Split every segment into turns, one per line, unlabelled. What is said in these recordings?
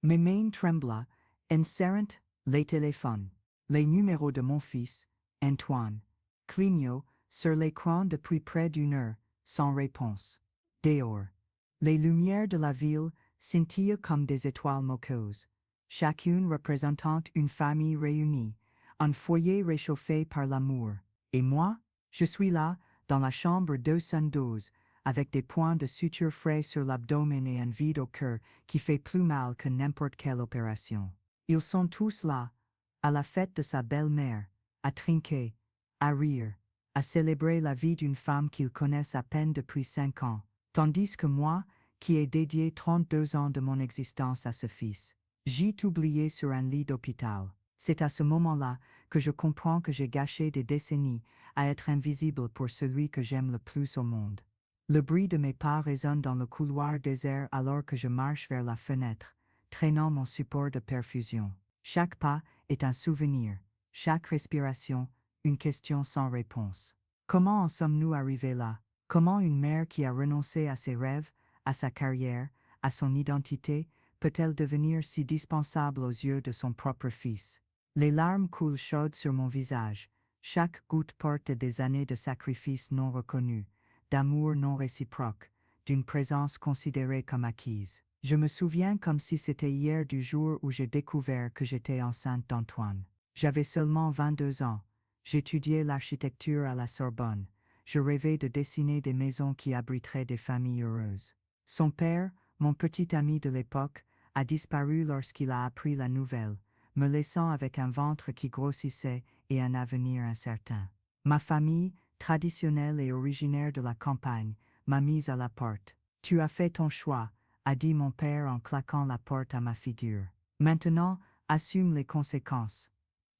Mes mains trembla, en serrant les téléphones. Les numéros de mon fils, Antoine, clignotent sur l'écran depuis près d'une heure, sans réponse. Dehors, les lumières de la ville scintillent comme des étoiles moqueuses, chacune représentant une famille réunie, un foyer réchauffé par l'amour. Et moi, je suis là, dans la chambre 212, avec des points de suture frais sur l'abdomen et un vide au cœur qui fait plus mal que n'importe quelle opération. Ils sont tous là, à la fête de sa belle-mère, à trinquer, à rire, à célébrer la vie d'une femme qu'ils connaissent à peine depuis 5 ans, tandis que moi, qui ai dédié 32 ans de mon existence à ce fils, j'ai oublié sur un lit d'hôpital. C'est à ce moment-là que je comprends que j'ai gâché des décennies à être invisible pour celui que j'aime le plus au monde. Le bruit de mes pas résonne dans le couloir désert alors que je marche vers la fenêtre, traînant mon support de perfusion. Chaque pas est un souvenir, chaque respiration, une question sans réponse. Comment en sommes-nous arrivés là? Comment une mère qui a renoncé à ses rêves, à sa carrière, à son identité, peut-elle devenir si dispensable aux yeux de son propre fils? Les larmes coulent chaudes sur mon visage. Chaque goutte porte des années de sacrifices non reconnus, d'amour non réciproque, d'une présence considérée comme acquise. Je me souviens comme si c'était hier du jour où j'ai découvert que j'étais enceinte d'Antoine. J'avais seulement 22 ans. J'étudiais l'architecture à la Sorbonne. Je rêvais de dessiner des maisons qui abriteraient des familles heureuses. Son père, mon petit ami de l'époque, a disparu lorsqu'il a appris la nouvelle, me laissant avec un ventre qui grossissait et un avenir incertain. Ma famille, traditionnelle et originaire de la campagne, m'a mise à la porte. Tu as fait ton choix, a dit mon père en claquant la porte à ma figure. Maintenant, assume les conséquences.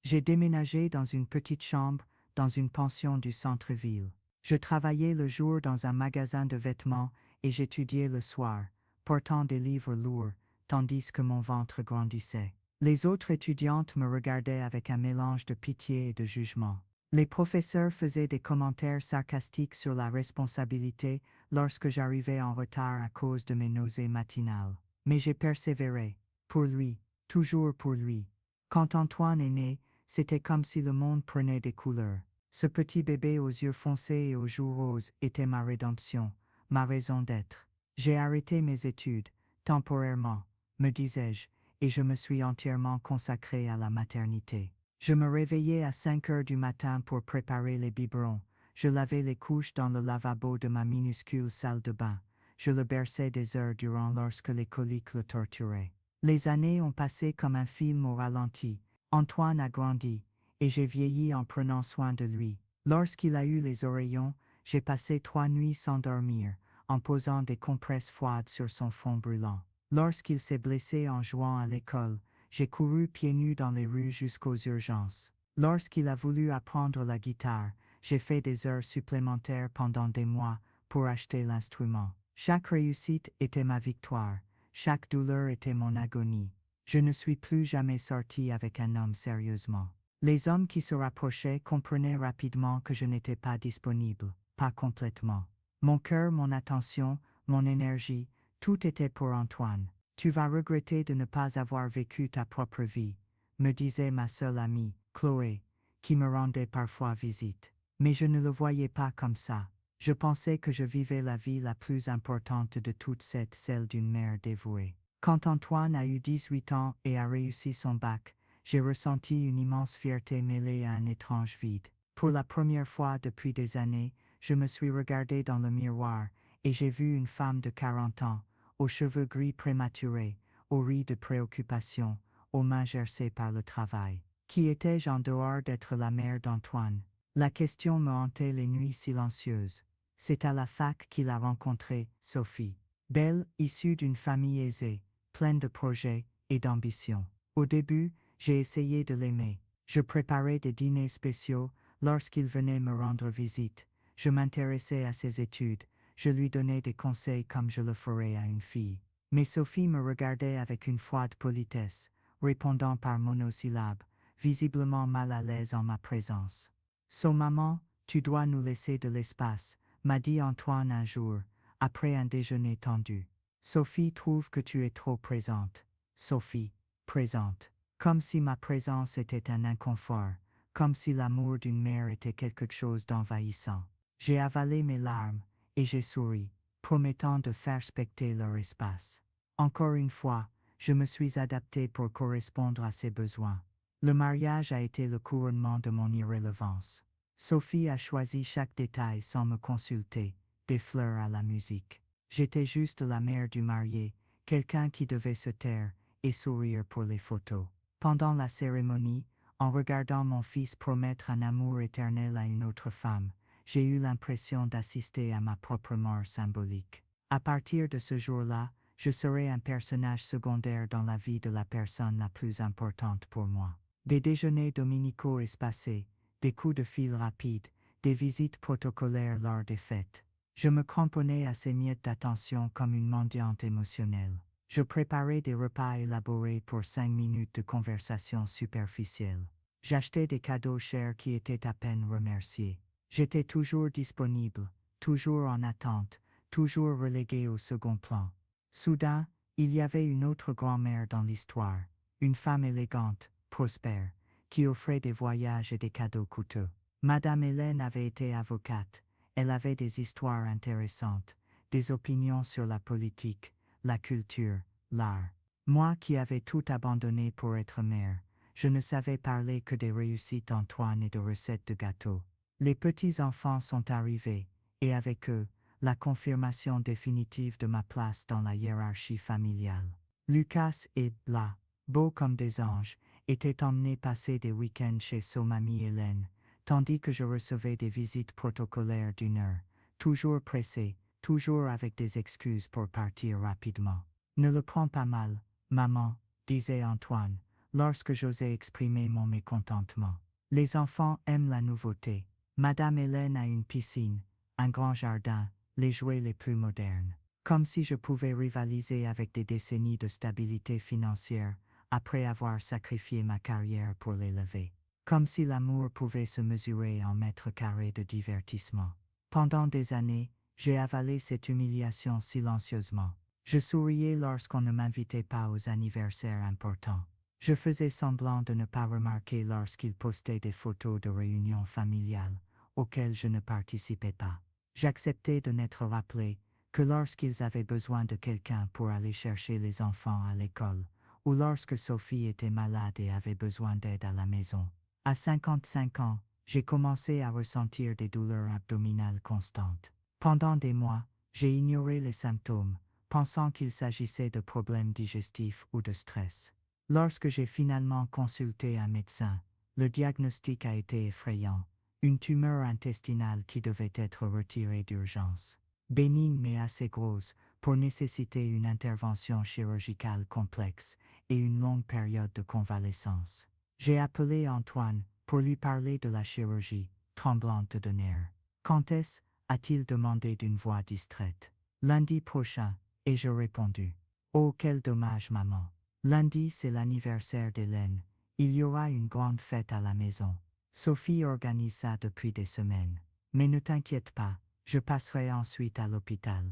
J'ai déménagé dans une petite chambre, dans une pension du centre-ville. Je travaillais le jour dans un magasin de vêtements et j'étudiais le soir, portant des livres lourds, tandis que mon ventre grandissait. Les autres étudiantes me regardaient avec un mélange de pitié et de jugement. Les professeurs faisaient des commentaires sarcastiques sur la responsabilité lorsque j'arrivais en retard à cause de mes nausées matinales. Mais j'ai persévéré. Pour lui, toujours pour lui. Quand Antoine est né, c'était comme si le monde prenait des couleurs. Ce petit bébé aux yeux foncés et aux joues roses était ma rédemption, ma raison d'être. J'ai arrêté mes études, temporairement, me disais-je, et je me suis entièrement consacré à la maternité. Je me réveillais à 5 heures du matin pour préparer les biberons. Je lavais les couches dans le lavabo de ma minuscule salle de bain. Je le berçais des heures durant lorsque les coliques le torturaient. Les années ont passé comme un film au ralenti. Antoine a grandi, et j'ai vieilli en prenant soin de lui. Lorsqu'il a eu les oreillons, j'ai passé 3 nuits sans dormir, en posant des compresses froides sur son front brûlant. Lorsqu'il s'est blessé en jouant à l'école, j'ai couru pieds nus dans les rues jusqu'aux urgences. Lorsqu'il a voulu apprendre la guitare, j'ai fait des heures supplémentaires pendant des mois pour acheter l'instrument. Chaque réussite était ma victoire, chaque douleur était mon agonie. Je ne suis plus jamais sorti avec un homme sérieusement. Les hommes qui se rapprochaient comprenaient rapidement que je n'étais pas disponible, pas complètement. Mon cœur, mon attention, mon énergie, tout était pour Antoine. Tu vas regretter de ne pas avoir vécu ta propre vie, me disait ma seule amie, Chloé, qui me rendait parfois visite. Mais je ne le voyais pas comme ça. Je pensais que je vivais la vie la plus importante de toutes, celle d'une mère dévouée. Quand Antoine a eu 18 ans et a réussi son bac, j'ai ressenti une immense fierté mêlée à un étrange vide. Pour la première fois depuis des années, je me suis regardé dans le miroir et j'ai vu une femme de 40 ans, aux cheveux gris prématurés, aux rides de préoccupation, aux mains gercées par le travail. Qui étais-je en dehors d'être la mère d'Antoine? La question me hantait les nuits silencieuses. C'est à la fac qu'il a rencontré Sophie. Belle, issue d'une famille aisée, pleine de projets et d'ambitions. Au début, j'ai essayé de l'aimer. Je préparais des dîners spéciaux lorsqu'il venait me rendre visite. Je m'intéressais à ses études. Je lui donnais des conseils comme je le ferais à une fille. Mais Sophie me regardait avec une froide politesse, répondant par monosyllabes, visiblement mal à l'aise en ma présence. So maman, tu dois nous laisser de l'espace, m'a dit Antoine un jour, après un déjeuner tendu. Sophie trouve que tu es trop présente. Sophie, présente. Comme si ma présence était un inconfort, comme si l'amour d'une mère était quelque chose d'envahissant. J'ai avalé mes larmes, et j'ai souri, promettant de faire respecter leur espace. Encore une fois, je me suis adapté pour correspondre à ses besoins. Le mariage a été le couronnement de mon irrélevance. Sophie a choisi chaque détail sans me consulter, des fleurs à la musique. J'étais juste la mère du marié, quelqu'un qui devait se taire et sourire pour les photos. Pendant la cérémonie, en regardant mon fils promettre un amour éternel à une autre femme, j'ai eu l'impression d'assister à ma propre mort symbolique. À partir de ce jour-là, je serai un personnage secondaire dans la vie de la personne la plus importante pour moi. Des déjeuners dominicaux espacés, des coups de fil rapides, des visites protocolaires lors des fêtes. Je me cramponnais à ces miettes d'attention comme une mendiante émotionnelle. Je préparais des repas élaborés pour 5 minutes de conversation superficielle. J'achetais des cadeaux chers qui étaient à peine remerciés. J'étais toujours disponible, toujours en attente, toujours relégué au second plan. Soudain, il y avait une autre grand-mère dans l'histoire, une femme élégante, prospère, qui offrait des voyages et des cadeaux coûteux. Madame Hélène avait été avocate, elle avait des histoires intéressantes, des opinions sur la politique, la culture, l'art. Moi qui avais tout abandonné pour être mère, je ne savais parler que des réussites Antoine et de recettes de gâteaux. Les petits-enfants sont arrivés, et avec eux, la confirmation définitive de ma place dans la hiérarchie familiale. Lucas et là, beaux comme des anges, étaient emmenés passer des week-ends chez son mamie Hélène, tandis que je recevais des visites protocolaires d'une heure, toujours pressées, toujours avec des excuses pour partir rapidement. Ne le prends pas mal, maman, disait Antoine, lorsque j'osais exprimer mon mécontentement. Les enfants aiment la nouveauté. Madame Hélène a une piscine, un grand jardin, les jouets les plus modernes. Comme si je pouvais rivaliser avec des décennies de stabilité financière, après avoir sacrifié ma carrière pour l'élever. Comme si l'amour pouvait se mesurer en mètres carrés de divertissement. Pendant des années, j'ai avalé cette humiliation silencieusement. Je souriais lorsqu'on ne m'invitait pas aux anniversaires importants. Je faisais semblant de ne pas remarquer lorsqu'ils postaient des photos de réunions familiales, auxquelles je ne participais pas. J'acceptais de n'être rappelé que lorsqu'ils avaient besoin de quelqu'un pour aller chercher les enfants à l'école, ou lorsque Sophie était malade et avait besoin d'aide à la maison. À 55 ans, j'ai commencé à ressentir des douleurs abdominales constantes. Pendant des mois, j'ai ignoré les symptômes, pensant qu'il s'agissait de problèmes digestifs ou de stress. Lorsque j'ai finalement consulté un médecin, le diagnostic a été effrayant, une tumeur intestinale qui devait être retirée d'urgence. Bénigne mais assez grosse pour nécessiter une intervention chirurgicale complexe et une longue période de convalescence. J'ai appelé Antoine pour lui parler de la chirurgie, tremblante de nerfs. Quand est-ce? A-t-il demandé d'une voix distraite. Lundi prochain, ai-je répondu. Oh, quel dommage, maman. Lundi, c'est l'anniversaire d'Hélène. Il y aura une grande fête à la maison. Sophie organise ça depuis des semaines. Mais ne t'inquiète pas, je passerai ensuite à l'hôpital.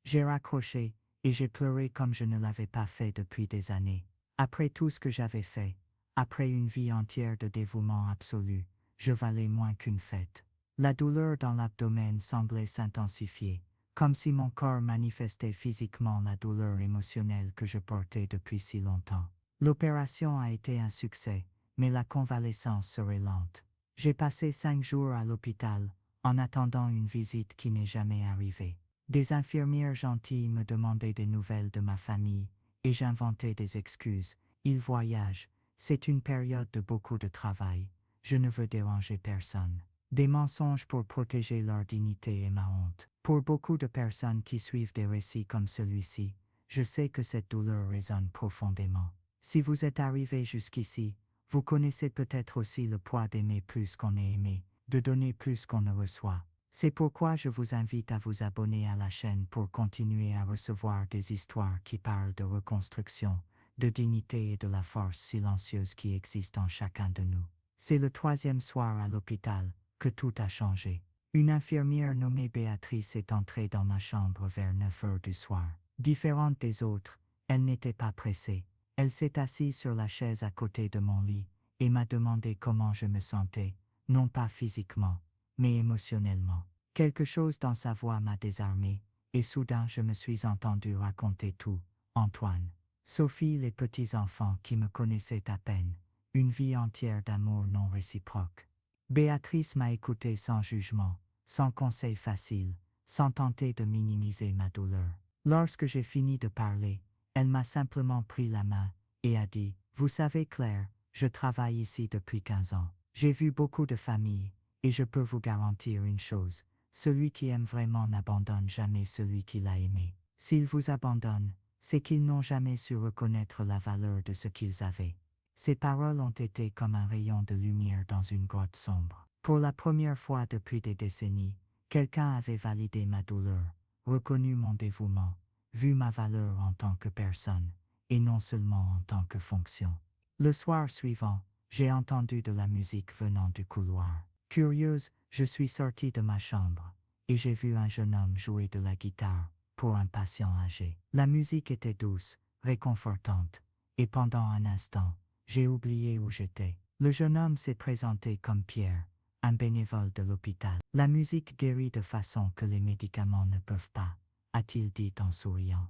J'ai raccroché, et j'ai pleuré comme je ne l'avais pas fait depuis des années. Après tout ce que j'avais fait, après une vie entière de dévouement absolu, je valais moins qu'une fête. La douleur dans l'abdomen semblait s'intensifier, comme si mon corps manifestait physiquement la douleur émotionnelle que je portais depuis si longtemps. L'opération a été un succès, mais la convalescence serait lente. J'ai passé 5 jours à l'hôpital, en attendant une visite qui n'est jamais arrivée. Des infirmières gentilles me demandaient des nouvelles de ma famille, et j'inventais des excuses. Ils voyagent, c'est une période de beaucoup de travail, je ne veux déranger personne. Des mensonges pour protéger leur dignité et ma honte. Pour beaucoup de personnes qui suivent des récits comme celui-ci, je sais que cette douleur résonne profondément. Si vous êtes arrivé jusqu'ici, vous connaissez peut-être aussi le poids d'aimer plus qu'on est aimé, de donner plus qu'on ne reçoit. C'est pourquoi je vous invite à vous abonner à la chaîne pour continuer à recevoir des histoires qui parlent de reconstruction, de dignité et de la force silencieuse qui existe en chacun de nous. C'est le 3e soir à l'hôpital que tout a changé. Une infirmière nommée Béatrice est entrée dans ma chambre vers 9 heures du soir. Différente des autres, elle n'était pas pressée. Elle s'est assise sur la chaise à côté de mon lit et m'a demandé comment je me sentais, non pas physiquement, mais émotionnellement. Quelque chose dans sa voix m'a désarmé, et soudain je me suis entendu raconter tout, Antoine. Sophie, les petits-enfants qui me connaissaient à peine, une vie entière d'amour non réciproque. Béatrice m'a écouté sans jugement, sans conseil facile, sans tenter de minimiser ma douleur. Lorsque j'ai fini de parler, elle m'a simplement pris la main et a dit « Vous savez Claire, je travaille ici depuis 15 ans. J'ai vu beaucoup de familles, et je peux vous garantir une chose, celui qui aime vraiment n'abandonne jamais celui qui l'a aimé. S'ils vous abandonnent, c'est qu'ils n'ont jamais su reconnaître la valeur de ce qu'ils avaient. » Ces paroles ont été comme un rayon de lumière dans une grotte sombre. Pour la première fois depuis des décennies, quelqu'un avait validé ma douleur, reconnu mon dévouement, vu ma valeur en tant que personne, et non seulement en tant que fonction. Le soir suivant, j'ai entendu de la musique venant du couloir. Curieuse, je suis sortie de ma chambre, et j'ai vu un jeune homme jouer de la guitare pour un patient âgé. La musique était douce, réconfortante, et pendant un instant, j'ai oublié où j'étais. Le jeune homme s'est présenté comme Pierre, un bénévole de l'hôpital. La musique guérit de façon que les médicaments ne peuvent pas, a-t-il dit en souriant.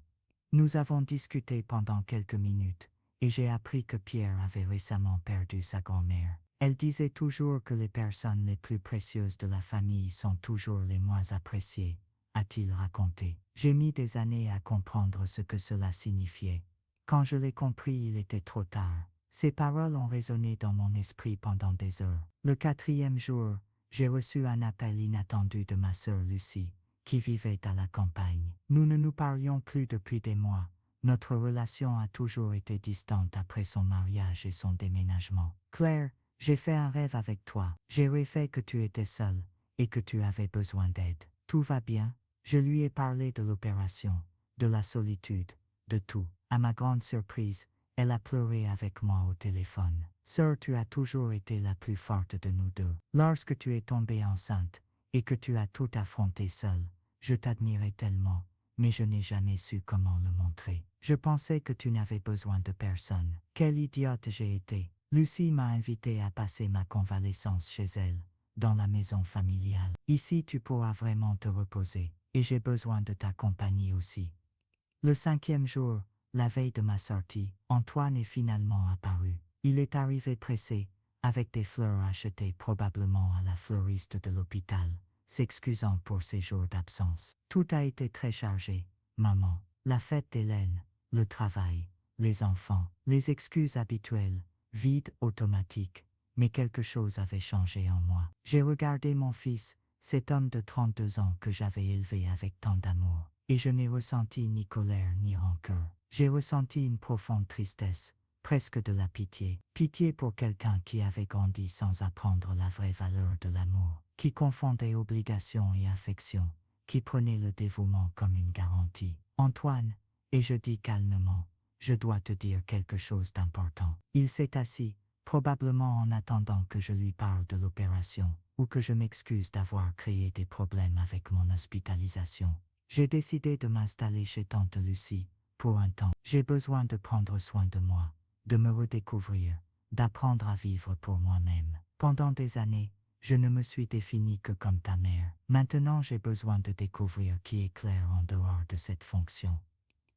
Nous avons discuté pendant quelques minutes, et j'ai appris que Pierre avait récemment perdu sa grand-mère. Elle disait toujours que les personnes les plus précieuses de la famille sont toujours les moins appréciées, a-t-il raconté. J'ai mis des années à comprendre ce que cela signifiait. Quand je l'ai compris, il était trop tard. Ces paroles ont résonné dans mon esprit pendant des heures. Le 4e jour, j'ai reçu un appel inattendu de ma sœur Lucie, qui vivait à la campagne. Nous ne nous parlions plus depuis des mois. Notre relation a toujours été distante après son mariage et son déménagement. Claire, j'ai fait un rêve avec toi. J'ai rêvé que tu étais seule et que tu avais besoin d'aide. Tout va bien? Je lui ai parlé de l'opération, de la solitude, de tout. À ma grande surprise, elle a pleuré avec moi au téléphone. Sœur, tu as toujours été la plus forte de nous deux. Lorsque tu es tombée enceinte et que tu as tout affronté seule, je t'admirais tellement, mais je n'ai jamais su comment le montrer. Je pensais que tu n'avais besoin de personne. Quelle idiote j'ai été. Lucie m'a invité à passer ma convalescence chez elle, dans la maison familiale. Ici, tu pourras vraiment te reposer, et j'ai besoin de ta compagnie aussi. Le 5e jour, la veille de ma sortie, Antoine est finalement apparu. Il est arrivé pressé, avec des fleurs achetées probablement à la fleuriste de l'hôpital, s'excusant pour ses jours d'absence. Tout a été très chargé, maman. La fête d'Hélène, le travail, les enfants, les excuses habituelles, vide automatique, mais quelque chose avait changé en moi. J'ai regardé mon fils, cet homme de 32 ans que j'avais élevé avec tant d'amour, et je n'ai ressenti ni colère ni rancœur. J'ai ressenti une profonde tristesse, presque de la pitié. Pitié pour quelqu'un qui avait grandi sans apprendre la vraie valeur de l'amour, qui confondait obligation et affection, qui prenait le dévouement comme une garantie. Antoine, et je dis calmement, je dois te dire quelque chose d'important. Il s'est assis, probablement en attendant que je lui parle de l'opération, ou que je m'excuse d'avoir créé des problèmes avec mon hospitalisation. J'ai décidé de m'installer chez tante Lucie, pour un temps. J'ai besoin de prendre soin de moi, de me redécouvrir, d'apprendre à vivre pour moi-même. Pendant des années, je ne me suis définie que comme ta mère. Maintenant, j'ai besoin de découvrir qui est Claire en dehors de cette fonction.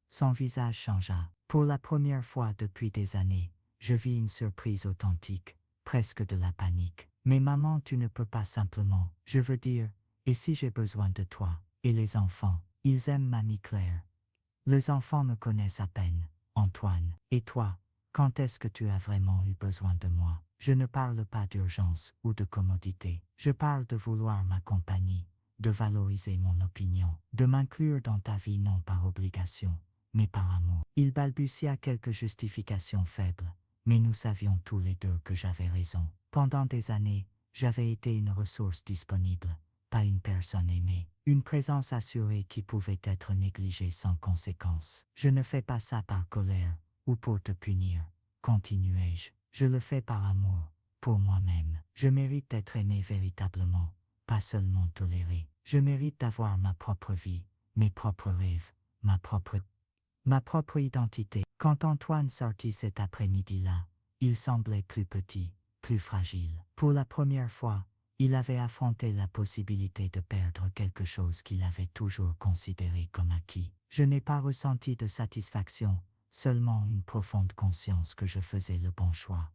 Son visage changea. Pour la première fois depuis des années, je vis une surprise authentique, presque de la panique. Mais maman, tu ne peux pas simplement. Je veux dire, et si j'ai besoin de toi? Et les enfants, ils aiment mamie Claire. Les enfants me connaissent à peine, Antoine. Et toi, quand est-ce que tu as vraiment eu besoin de moi? Je ne parle pas d'urgence ou de commodité. Je parle de vouloir ma compagnie, de valoriser mon opinion, de m'inclure dans ta vie non par obligation, mais par amour. Il balbutia quelques justifications faibles, mais nous savions tous les deux que j'avais raison. Pendant des années, j'avais été une ressource disponible, pas une personne aimée, une présence assurée qui pouvait être négligée sans conséquence. Je ne fais pas ça par colère ou pour te punir, continuai-je. Je le fais par amour, pour moi-même. Je mérite d'être aimé véritablement, pas seulement toléré. Je mérite d'avoir ma propre vie, mes propres rêves, ma propre...
ma propre identité. Quand Antoine sortit cet après-midi-là, il semblait plus petit, plus fragile. Pour la première fois, il avait affronté la possibilité de perdre quelque chose qu'il avait toujours considéré comme acquis. Je n'ai pas ressenti de satisfaction, seulement une profonde conscience que je faisais le bon choix.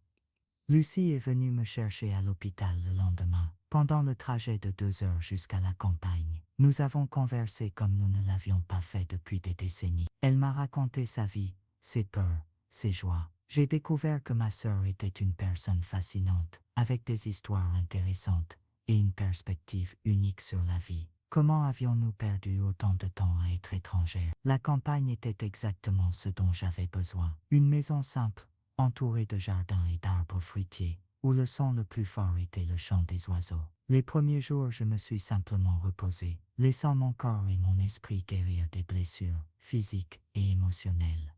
Lucie est venue me chercher à l'hôpital le lendemain, pendant le trajet de 2 heures jusqu'à la campagne. Nous avons conversé comme nous ne l'avions pas fait depuis des décennies. Elle m'a raconté sa vie, ses peurs, ses joies. J'ai découvert que ma sœur était une personne fascinante, avec des histoires intéressantes et une perspective unique sur la vie. Comment avions-nous perdu autant de temps à être étrangères? La campagne était exactement ce dont j'avais besoin. Une maison simple, entourée de jardins et d'arbres fruitiers, où le son le plus fort était le chant des oiseaux. Les premiers jours, je me suis simplement reposé, laissant mon corps et mon esprit guérir des blessures physiques et émotionnelles.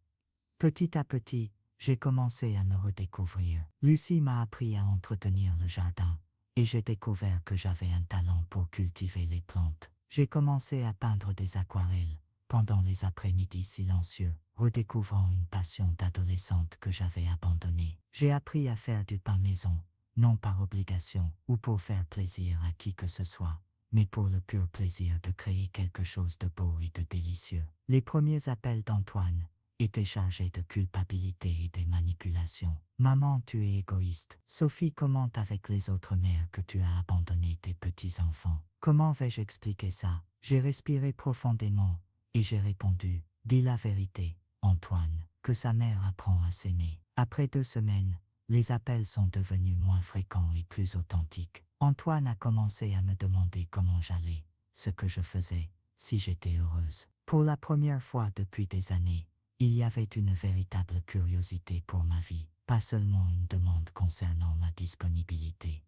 Petit à petit, j'ai commencé à me redécouvrir. Lucie m'a appris à entretenir le jardin, et j'ai découvert que j'avais un talent pour cultiver les plantes. J'ai commencé à peindre des aquarelles, pendant les après-midi silencieux, redécouvrant une passion d'adolescente que j'avais abandonnée. J'ai appris à faire du pain maison, non par obligation ou pour faire plaisir à qui que ce soit, mais pour le pur plaisir de créer quelque chose de beau et de délicieux. Les premiers appels d'Antoine étaient chargés de culpabilité et de manipulation. Maman, tu es égoïste. Sophie commente avec les autres mères que tu as abandonné tes petits-enfants. Comment vais-je expliquer ça? J'ai respiré profondément et j'ai répondu, dis la vérité, Antoine, que sa mère apprend à s'aimer. Après 2 semaines, les appels sont devenus moins fréquents et plus authentiques. Antoine a commencé à me demander comment j'allais, ce que je faisais, si j'étais heureuse. Pour la première fois depuis des années, il y avait une véritable curiosité pour ma vie, pas seulement une demande concernant ma disponibilité.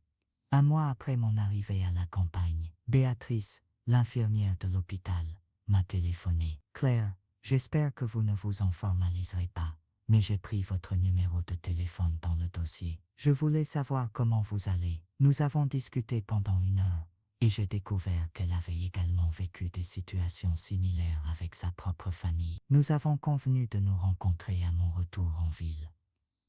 1 mois après mon arrivée à la campagne, Béatrice, l'infirmière de l'hôpital, m'a téléphoné. Claire, j'espère que vous ne vous en formaliserez pas, mais j'ai pris votre numéro de téléphone dans le dossier. Je voulais savoir comment vous allez. Nous avons discuté pendant 1 heure, et j'ai découvert qu'elle avait également vécu des situations similaires avec sa propre famille. Nous avons convenu de nous rencontrer à mon retour en ville.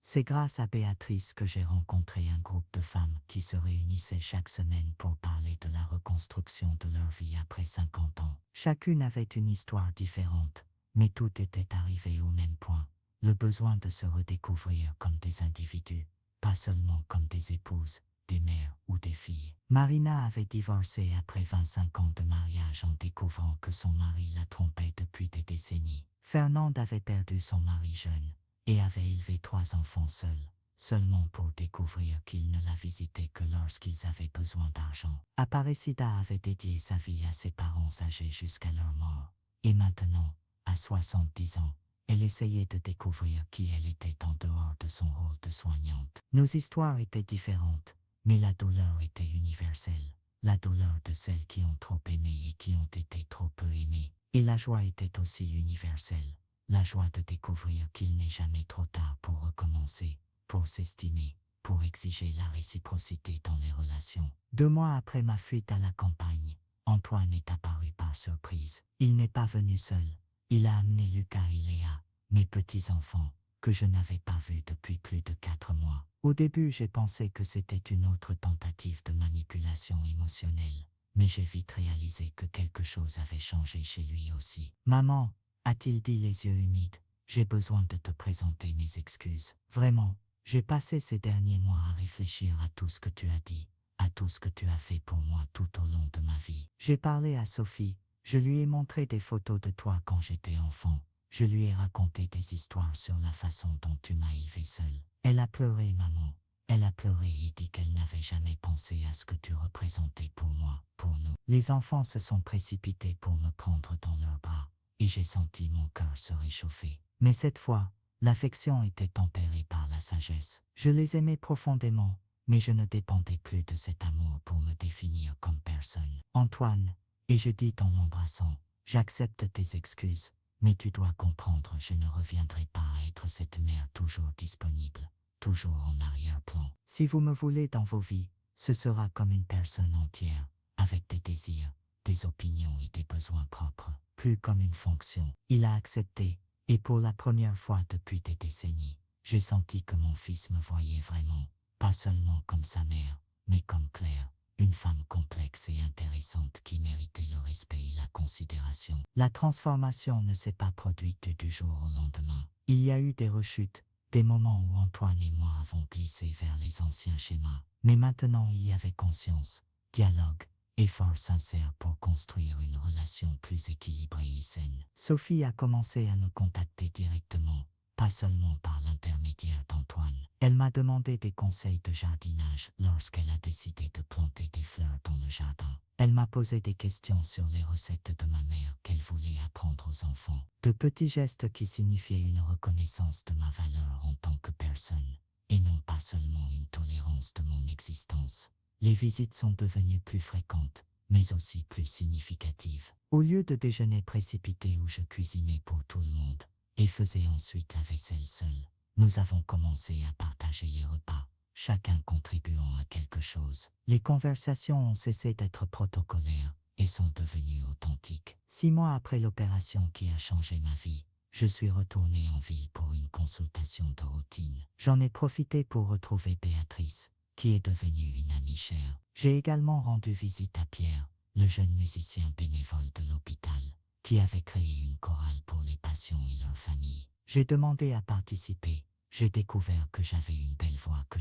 C'est grâce à Béatrice que j'ai rencontré un groupe de femmes qui se réunissaient chaque semaine pour parler de la reconstruction de leur vie après 50 ans. Chacune avait une histoire différente, mais tout était arrivé au même point, le besoin de se redécouvrir comme des individus, pas seulement comme des épouses, des mères ou des filles. Marina avait divorcé après 25 ans de mariage en découvrant que son mari la trompait depuis des décennies. Fernande avait perdu son mari jeune et avait élevé 3 enfants seuls, seulement pour découvrir qu'il ne la visitait que lorsqu'ils avaient besoin d'argent. Aparecida avait dédié sa vie à ses parents âgés jusqu'à leur mort, et maintenant, à 70 ans, elle essayait de découvrir qui elle était en dehors de son rôle de soignante. Nos histoires étaient différentes, mais la douleur était universelle, la douleur de celles qui ont trop aimé et qui ont été trop peu aimées, et la joie était aussi universelle. La joie de découvrir qu'il n'est jamais trop tard pour recommencer, pour s'estimer, pour exiger la réciprocité dans les relations. 2 mois après ma fuite à la campagne, Antoine est apparu par surprise. Il n'est pas venu seul. Il a amené Lucas et Léa, mes petits-enfants, que je n'avais pas vus depuis plus de 4 mois. Au début, j'ai pensé que c'était une autre tentative de manipulation émotionnelle, mais j'ai vite réalisé que quelque chose avait changé chez lui aussi. Maman, a-t-il dit les yeux humides, j'ai besoin de te présenter mes excuses. Vraiment, j'ai passé ces derniers mois à réfléchir à tout ce que tu as dit, à tout ce que tu as fait pour moi tout au long de ma vie. J'ai parlé à Sophie, je lui ai montré des photos de toi quand j'étais enfant. Je lui ai raconté des histoires sur la façon dont tu m'as élevé seule. Elle a pleuré, maman. Elle a pleuré et dit qu'elle n'avait jamais pensé à ce que tu représentais pour moi, pour nous. Les enfants se sont précipités pour me prendre dans leurs bras, et j'ai senti mon cœur se réchauffer. Mais cette fois, l'affection était tempérée par la sagesse. Je les aimais profondément, mais je ne dépendais plus de cet amour pour me définir comme personne. Antoine, et je dis en l'embrassant, j'accepte tes excuses, mais tu dois comprendre, je ne reviendrai pas à être cette mère toujours disponible, toujours en arrière-plan. Si vous me voulez dans vos vies, ce sera comme une personne entière, avec des désirs, des opinions et des besoins propres, plus comme une fonction. Il a accepté, Et pour la première fois depuis des décennies, j'ai senti que mon fils me voyait vraiment, pas seulement comme sa mère, mais comme Claire, une femme complexe et intéressante qui méritait le respect et la considération. La transformation ne s'est pas produite du jour au lendemain. Il y a eu des rechutes, des moments où Antoine et moi avons glissé vers les anciens schémas. Mais maintenant il y avait conscience, dialogue, effort sincère pour construire une relation plus équilibrée et saine. Sophie a commencé à me contacter directement, pas seulement par l'intermédiaire d'Antoine. Elle m'a demandé des conseils de jardinage lorsqu'elle a décidé de planter des fleurs dans le jardin. Elle m'a posé des questions sur les recettes de ma mère qu'elle voulait apprendre aux enfants. De petits gestes qui signifiaient une reconnaissance de ma valeur en tant que personne, et non pas seulement une tolérance de mon existence. Les visites sont devenues plus fréquentes, mais aussi plus significatives. Au lieu de déjeuner précipité où je cuisinais pour tout le monde, et faisais ensuite la vaisselle seule, nous avons commencé à partager les repas, chacun contribuant à quelque chose. Les conversations ont cessé d'être protocolaires et sont devenues authentiques. 6 mois après l'opération qui a changé ma vie, je suis retourné en ville pour une consultation de routine. J'en ai profité pour retrouver Béatrice, qui est devenue une amie chère. J'ai également rendu visite à Pierre, le jeune musicien bénévole de l'hôpital, qui avait créé une chorale pour les patients et leurs familles. J'ai demandé à participer. J'ai découvert que j'avais une belle voix, que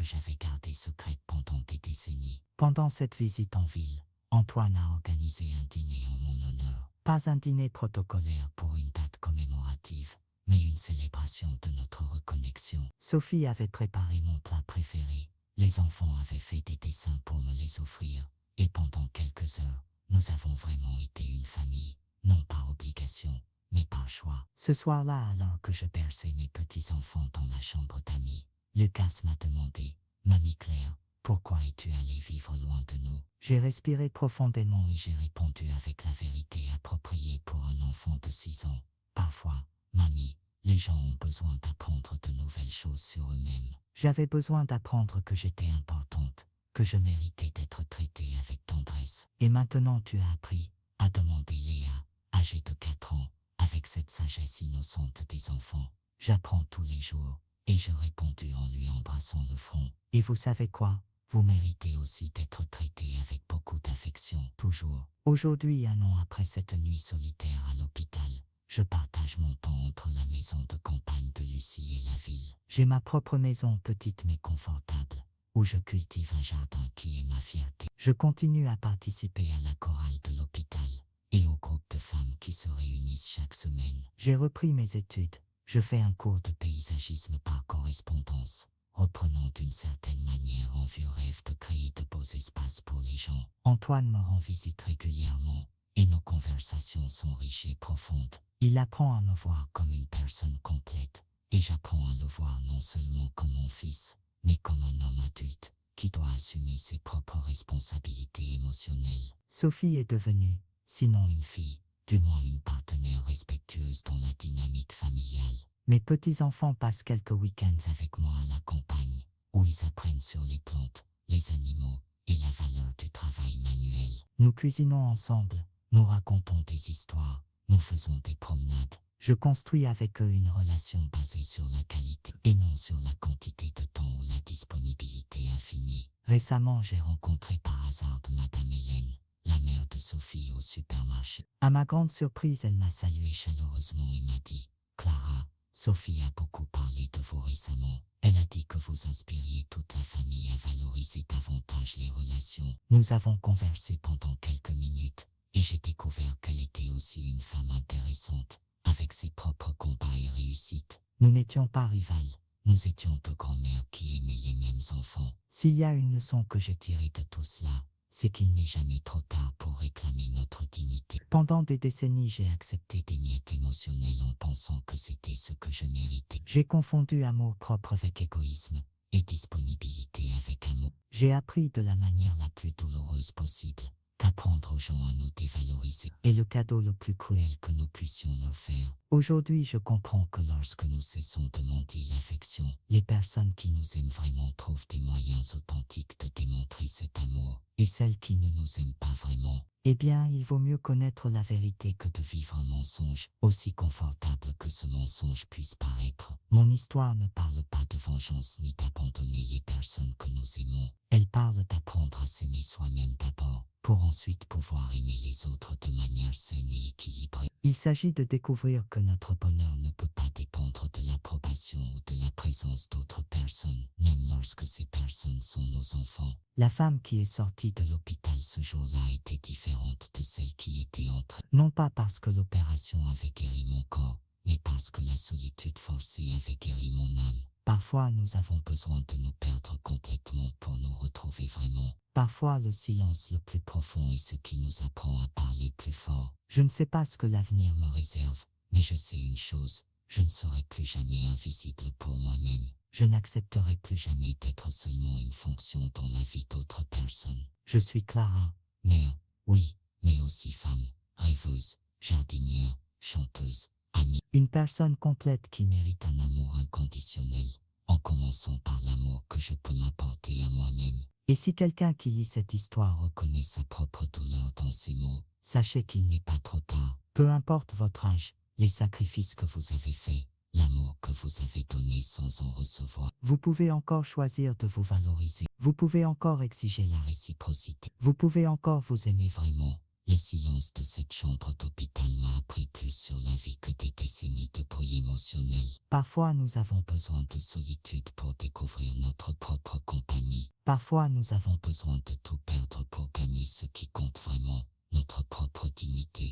j'avais gardée secrète pendant des décennies. Pendant cette visite en ville, Antoine a organisé un dîner en mon honneur. Pas un dîner protocolaire pour une date commémorative, mais une célébration de notre reconnexion. Sophie avait préparé mon plat préféré. Les enfants avaient fait des dessins pour me les offrir. Et pendant quelques heures, nous avons vraiment été une famille, non par obligation, mais par choix. Ce soir-là, alors que je berçais mes petits-enfants dans la chambre d'amis, Lucas m'a demandé, « Mamie Claire, pourquoi es-tu allée vivre loin de nous ?» J'ai respiré profondément et j'ai répondu avec la vérité appropriée pour un enfant de 6 ans. « Parfois, mamie, les gens ont besoin d'apprendre de nouvelles choses sur eux-mêmes. J'avais besoin d'apprendre que j'étais importante, que je méritais d'être traitée avec tendresse. Et maintenant tu as appris, » a demandé Léa, âgée de 4 ans, avec cette sagesse innocente des enfants. « J'apprends tous les jours. » Et je répondis en lui embrassant le front. « Et vous savez quoi? Vous méritez aussi d'être traité avec beaucoup d'affection, toujours. » Aujourd'hui, 1 an après cette nuit solitaire à l'hôpital, je partage mon temps entre la maison de campagne de Lucie et la ville. J'ai ma propre maison petite mais confortable, où je cultive un jardin qui est ma fierté. Je continue à participer à la chorale de l'hôpital et au groupe de femmes qui se réunissent chaque semaine. J'ai repris mes études. Je fais un cours de paysagisme par correspondance, reprenant d'une certaine manière en vieux rêve de créer de beaux espaces pour les gens. Antoine me rend visite régulièrement et nos conversations sont riches et profondes. Il apprend à me voir comme une personne complète et j'apprends à le voir non seulement comme mon fils, mais comme un homme adulte qui doit assumer ses propres responsabilités émotionnelles. Sophie est devenue, sinon une fille, du moins une partenaire respectueuse dans la dynamique familiale. Mes petits-enfants passent quelques week-ends avec moi à la campagne, où ils apprennent sur les plantes, les animaux et la valeur du travail manuel. Nous cuisinons ensemble, nous racontons des histoires, nous faisons des promenades. Je construis avec eux une relation basée sur la qualité et non sur la quantité de temps ou la disponibilité infinie. Récemment, j'ai rencontré par hasard Madame Hélène, la mère de Sophie, au supermarché. À ma grande surprise, elle m'a salué chaleureusement et m'a dit « Clara, Sophie a beaucoup parlé de vous récemment. Elle a dit que vous inspiriez toute la famille à valoriser davantage les relations. » Nous avons conversé pendant quelques minutes et j'ai découvert qu'elle était aussi une femme intéressante, avec ses propres combats et réussites. Nous n'étions pas rivales, nous étions deux grand-mères qui aimaient les mêmes enfants. S'il y a une leçon que j'ai tirée de tout cela, c'est qu'il n'est jamais trop tard pour réclamer notre dignité. Pendant des décennies, j'ai accepté des miettes émotionnelles en pensant que c'était ce que je méritais. J'ai confondu amour propre avec égoïsme et disponibilité avec amour. J'ai appris de la manière la plus douloureuse possible qu'apprendre aux gens à nous dévaloriser est le cadeau le plus cruel que nous puissions leur faire. Aujourd'hui, je comprends que lorsque nous cessons de mentir l'affection, les personnes qui nous aiment vraiment trouvent des moyens authentiques de démontrer cet amour, et celles qui ne nous aiment pas vraiment. Eh bien, il vaut mieux connaître la vérité que de vivre un mensonge, aussi confortable que ce mensonge puisse paraître. Mon histoire ne parle pas de vengeance ni d'abandonner les personnes que nous aimons. Elle parle d'apprendre à s'aimer soi-même d'abord, pour ensuite pouvoir aimer les autres de manière saine et équilibrée. Il s'agit de découvrir que notre bonheur ne peut pas dépendre de l'approbation ou de la présence d'autres personnes, même lorsque ces personnes sont nos enfants. La femme qui est sortie de l'hôpital ce jour-là était différente de celle qui était entrée. Non pas parce que l'opération avait guéri mon corps, mais parce que la solitude forcée avait guéri mon âme. Parfois, nous avons besoin de nous perdre complètement pour nous retrouver vraiment. Parfois, le silence le plus profond est ce qui nous apprend à parler plus fort. Je ne sais pas ce que l'avenir me réserve, mais je sais une chose, je ne serai plus jamais invisible pour moi-même. Je n'accepterai plus jamais d'être seulement une fonction dans la vie d'autres personnes. Je suis Clara, mère, oui, mais aussi femme, rêveuse, jardinière, chanteuse, amie. Une personne complète qui mérite un amour inconditionnel, en commençant par l'amour que je peux m'apporter à moi-même. Et si quelqu'un qui lit cette histoire reconnaît sa propre douleur dans ces mots, sachez qu'il n'est pas trop tard. Peu importe votre âge, les sacrifices que vous avez faits, l'amour que vous avez donné sans en recevoir. Vous pouvez encore choisir de vous valoriser. Vous pouvez encore exiger la réciprocité. Vous pouvez encore vous aimer vraiment. Le silence de cette chambre d'hôpital m'a appris plus sur la vie que des décennies de bruit émotionnel. Parfois, nous avons besoin de solitude pour découvrir notre propre compagnie. Parfois, nous avons besoin de tout perdre pour gagner ce qui compte vraiment, notre propre dignité.